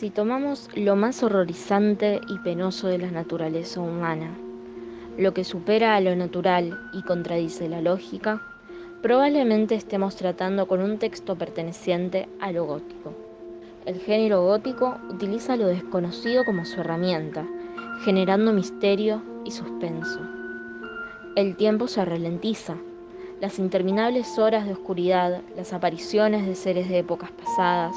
Si tomamos lo más horrorizante y penoso de la naturaleza humana, lo que supera a lo natural y contradice la lógica, probablemente estemos tratando con un texto perteneciente a lo gótico. El género gótico utiliza lo desconocido como su herramienta, generando misterio y suspenso. El tiempo se ralentiza. Las interminables horas de oscuridad, las apariciones de seres de épocas pasadas,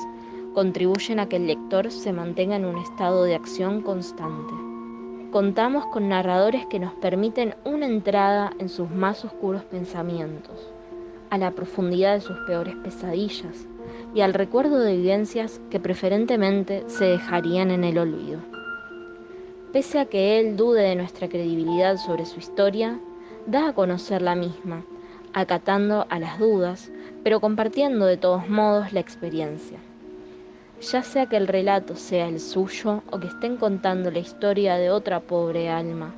contribuyen a que el lector se mantenga en un estado de acción constante. Contamos con narradores que nos permiten una entrada en sus más oscuros pensamientos, a la profundidad de sus peores pesadillas y al recuerdo de vivencias que preferentemente se dejarían en el olvido. Pese a que él dude de nuestra credibilidad sobre su historia, da a conocer la misma, acatando a las dudas, pero compartiendo de todos modos la experiencia. Ya sea que el relato sea el suyo o que estén contando la historia de otra pobre alma,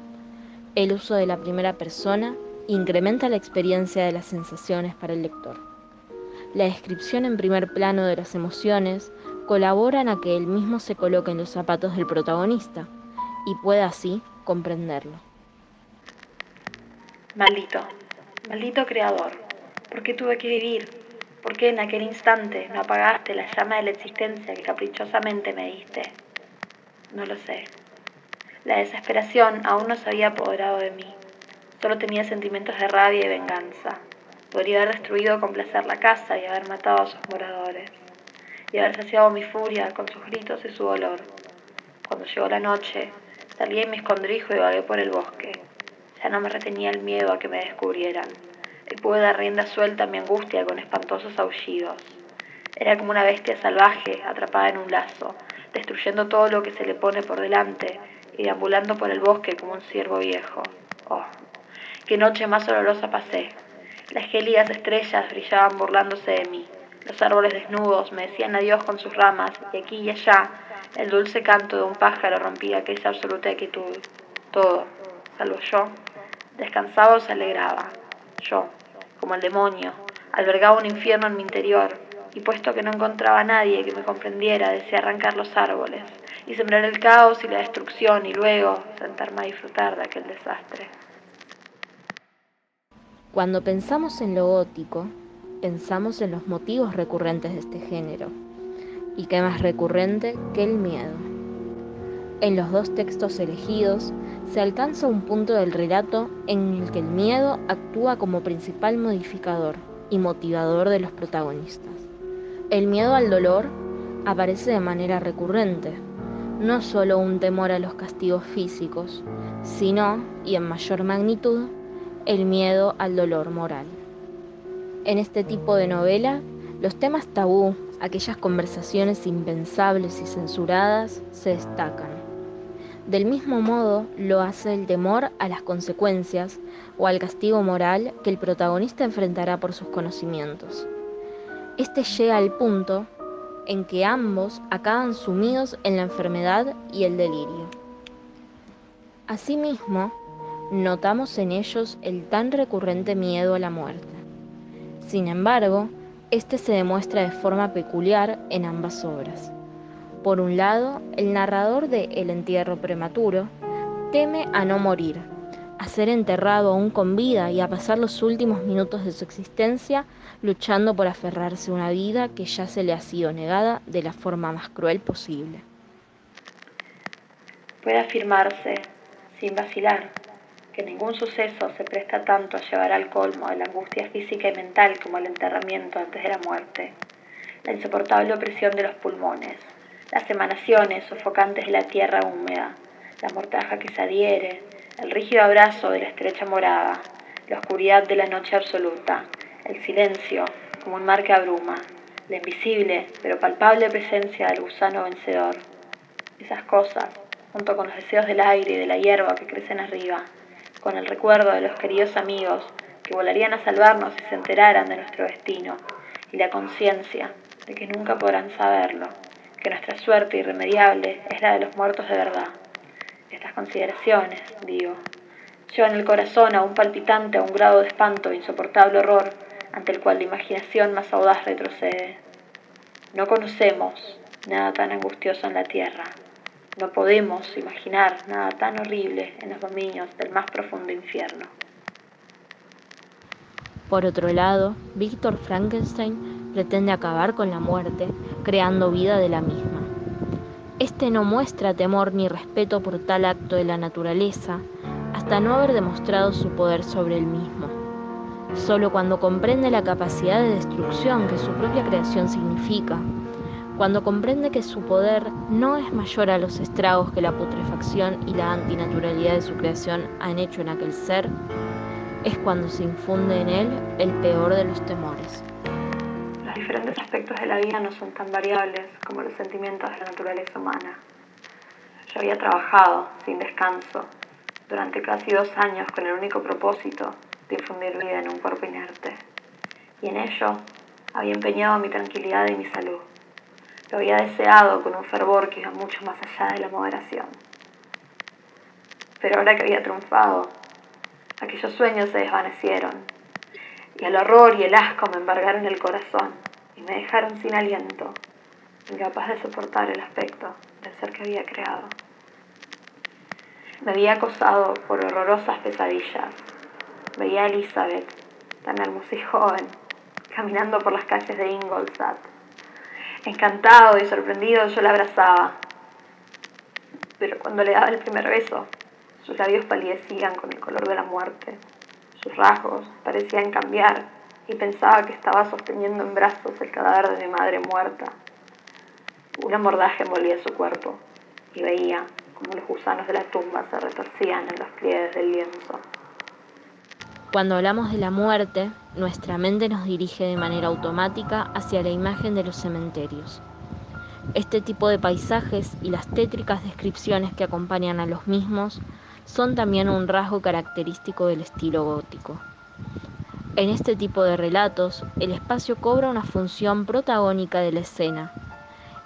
el uso de la primera persona incrementa la experiencia de las sensaciones para el lector. La descripción en primer plano de las emociones colaboran a que él mismo se coloque en los zapatos del protagonista y pueda así comprenderlo. Maldito, maldito creador, ¿por qué tuve que vivir? ¿Por qué en aquel instante no apagaste la llama de la existencia que caprichosamente me diste? No lo sé. La desesperación aún no se había apoderado de mí. Solo tenía sentimientos de rabia y venganza. Podría haber destruido con placer la casa y haber matado a sus moradores, y haber saciado mi furia con sus gritos y su dolor. Cuando llegó la noche, salí en mi escondrijo y vagué por el bosque. Ya no me retenía el miedo a que me descubrieran, y pude dar rienda suelta a mi angustia con espantosos aullidos. Era como una bestia salvaje atrapada en un lazo, destruyendo todo lo que se le pone por delante y deambulando por el bosque como un ciervo viejo. Oh, qué noche más olorosa pasé. Las gélidas estrellas brillaban burlándose de mí. Los árboles desnudos me decían adiós con sus ramas, y aquí y allá el dulce canto de un pájaro rompía aquella absoluta quietud. Todo, salvo yo, descansaba o se alegraba. Yo, como el demonio, albergaba un infierno en mi interior, y puesto que no encontraba a nadie que me comprendiera, deseé arrancar los árboles y sembrar el caos y la destrucción, y luego sentarme a disfrutar de aquel desastre. Cuando pensamos en lo gótico, pensamos en los motivos recurrentes de este género. ¿Y qué más recurrente que el miedo? En los dos textos elegidos se alcanza un punto del relato en el que el miedo actúa como principal modificador y motivador de los protagonistas. El miedo al dolor aparece de manera recurrente, no solo un temor a los castigos físicos, sino, y en mayor magnitud, el miedo al dolor moral. En este tipo de novela, los temas tabú, aquellas conversaciones impensables y censuradas, se destacan. Del mismo modo lo hace el temor a las consecuencias o al castigo moral que el protagonista enfrentará por sus conocimientos. Este llega al punto en que ambos acaban sumidos en la enfermedad y el delirio. Asimismo, notamos en ellos el tan recurrente miedo a la muerte. Sin embargo, este se demuestra de forma peculiar en ambas obras. Por un lado, el narrador de El entierro prematuro teme a no morir, a ser enterrado aún con vida y a pasar los últimos minutos de su existencia luchando por aferrarse a una vida que ya se le ha sido negada de la forma más cruel posible. Puede afirmarse, sin vacilar, que ningún suceso se presta tanto a llevar al colmo de la angustia física y mental como el enterramiento antes de la muerte, la insoportable opresión de los pulmones, las emanaciones sofocantes de la tierra húmeda, la mortaja que se adhiere, el rígido abrazo de la estrecha morada, la oscuridad de la noche absoluta, el silencio como un mar que abruma, la invisible pero palpable presencia del gusano vencedor. Esas cosas, junto con los deseos del aire y de la hierba que crecen arriba, con el recuerdo de los queridos amigos que volarían a salvarnos si se enteraran de nuestro destino, y la conciencia de que nunca podrán saberlo, que nuestra suerte irremediable es la de los muertos de verdad. Estas consideraciones, digo, llevan el corazón aún palpitante a un grado de espanto e insoportable horror ante el cual la imaginación más audaz retrocede. No conocemos, nada tan angustioso en la tierra. No podemos imaginar nada tan horrible en los dominios del más profundo infierno. Por otro lado, Víctor Frankenstein pretende acabar con la muerte, creando vida de la misma. Este no muestra temor ni respeto por tal acto de la naturaleza, hasta no haber demostrado su poder sobre él mismo. Solo cuando comprende la capacidad de destrucción que su propia creación significa, cuando comprende que su poder no es mayor a los estragos que la putrefacción y la antinaturalidad de su creación han hecho en aquel ser, es cuando se infunde en él el peor de los temores. Los diferentes aspectos de la vida no son tan variables como los sentimientos de la naturaleza humana. Yo había trabajado sin descanso durante casi 2 años con el único propósito de infundir vida en un cuerpo inerte. Y en ello había empeñado mi tranquilidad y mi salud. Lo había deseado con un fervor que iba mucho más allá de la moderación. Pero ahora que había triunfado, aquellos sueños se desvanecieron, y el horror y el asco me embargaron el corazón y me dejaron sin aliento, incapaz de soportar el aspecto del ser que había creado. Me había acosado por horrorosas pesadillas. Veía a Elizabeth, tan hermosa y joven, caminando por las calles de Ingolstadt. Encantado y sorprendido yo la abrazaba, pero cuando le daba el primer beso, sus labios palidecían con el color de la muerte. Sus rasgos parecían cambiar y pensaba que estaba sosteniendo en brazos el cadáver de mi madre muerta. Una mordaja envolvía su cuerpo y veía como los gusanos de la tumba se retorcían en los pliegues del lienzo. Cuando hablamos de la muerte, nuestra mente nos dirige de manera automática hacia la imagen de los cementerios. Este tipo de paisajes y las tétricas descripciones que acompañan a los mismos son también un rasgo característico del estilo gótico. En este tipo de relatos, el espacio cobra una función protagónica de la escena.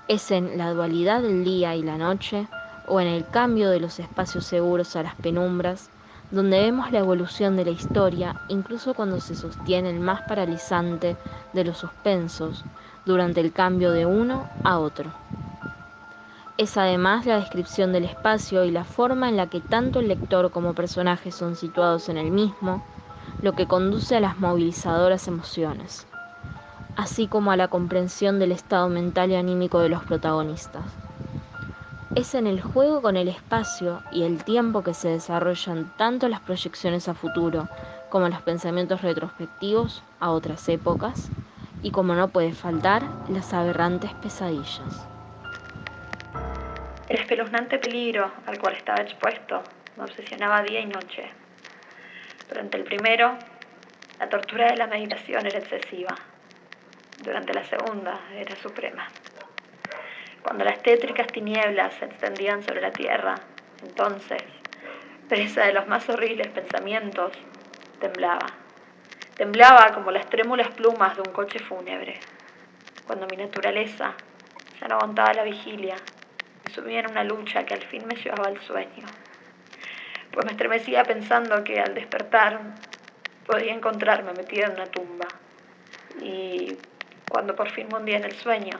Es en la dualidad del día y la noche, o en el cambio de los espacios seguros a las penumbras, donde vemos la evolución de la historia, incluso cuando se sostiene el más paralizante de los suspensos, durante el cambio de uno a otro. Es además la descripción del espacio y la forma en la que tanto el lector como personajes son situados en el mismo, lo que conduce a las movilizadoras emociones, así como a la comprensión del estado mental y anímico de los protagonistas. Es en el juego con el espacio y el tiempo que se desarrollan tanto las proyecciones a futuro como los pensamientos retrospectivos a otras épocas, y como no puede faltar, las aberrantes pesadillas. El espeluznante peligro al cual estaba expuesto me obsesionaba día y noche. Durante el primero, la tortura de la meditación era excesiva. Durante la segunda, era suprema. Cuando las tétricas tinieblas se extendían sobre la tierra, entonces, presa de los más horribles pensamientos, temblaba. Temblaba como las trémulas plumas de un coche fúnebre. Cuando mi naturaleza ya no aguantaba la vigilia, me sumía en una lucha que al fin me llevaba al sueño. Pues me estremecía pensando que al despertar podía encontrarme metida en una tumba. Y cuando por fin me hundía en el sueño,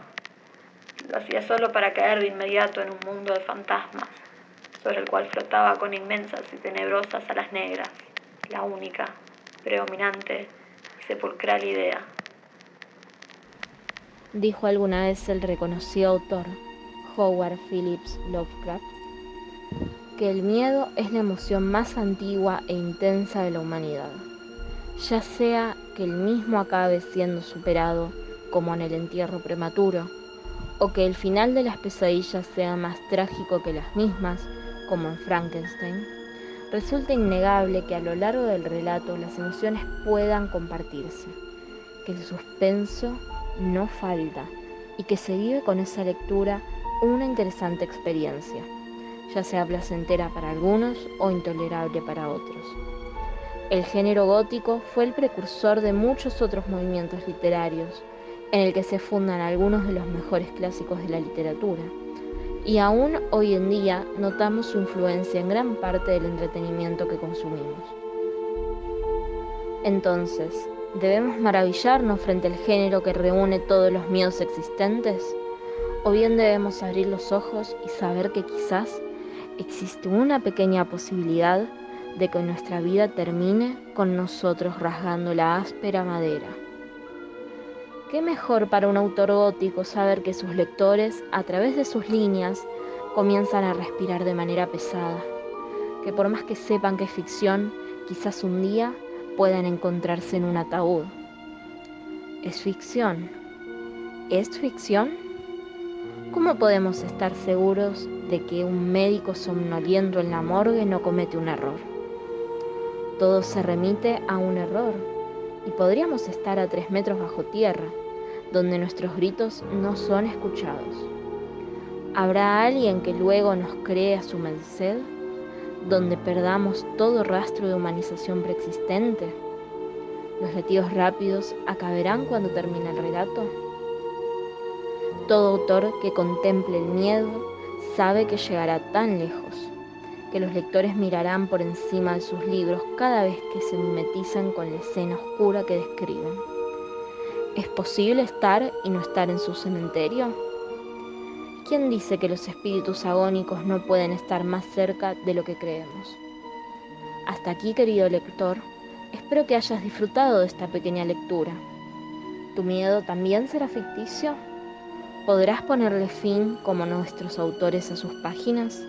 lo hacía solo para caer de inmediato en un mundo de fantasmas, sobre el cual flotaba con inmensas y tenebrosas alas negras, la única, predominante y sepulcral idea. Dijo alguna vez el reconocido autor Howard Phillips Lovecraft que el miedo es la emoción más antigua e intensa de la humanidad, ya sea que el mismo acabe siendo superado, como en el entierro prematuro, o que el final de las pesadillas sea más trágico que las mismas, como en Frankenstein. Resulta innegable que a lo largo del relato las emociones puedan compartirse, que el suspenso no falta y que se vive con esa lectura una interesante experiencia, ya sea placentera para algunos o intolerable para otros. El género gótico fue el precursor de muchos otros movimientos literarios, en el que se fundan algunos de los mejores clásicos de la literatura, y aún hoy en día notamos su influencia en gran parte del entretenimiento que consumimos. Entonces, ¿debemos maravillarnos frente al género que reúne todos los miedos existentes? o bien debemos abrir los ojos y saber que quizás existe una pequeña posibilidad de que nuestra vida termine con nosotros rasgando la áspera madera. ¿Qué mejor para un autor gótico saber que sus lectores, a través de sus líneas, comienzan a respirar de manera pesada? Que por más que sepan que es ficción, quizás un día puedan encontrarse en un ataúd. ¿Es ficción? ¿Es ficción? ¿Cómo podemos estar seguros de que un médico somnoliento en la morgue no comete un error? Todo se remite a un error, y podríamos estar a 3 metros bajo tierra, donde nuestros gritos no son escuchados. ¿Habrá alguien que luego nos cree a su merced, donde perdamos todo rastro de humanización preexistente? ¿Los latidos rápidos acabarán cuando termine el relato? Todo autor que contemple el miedo sabe que llegará tan lejos, que los lectores mirarán por encima de sus libros cada vez que se mimetizan con la escena oscura que describen. ¿Es posible estar y no estar en su cementerio? ¿Quién dice que los espíritus agónicos no pueden estar más cerca de lo que creemos? Hasta aquí, querido lector, espero que hayas disfrutado de esta pequeña lectura. ¿Tu miedo también será ficticio? ¿Podrás ponerle fin como nuestros autores a sus páginas?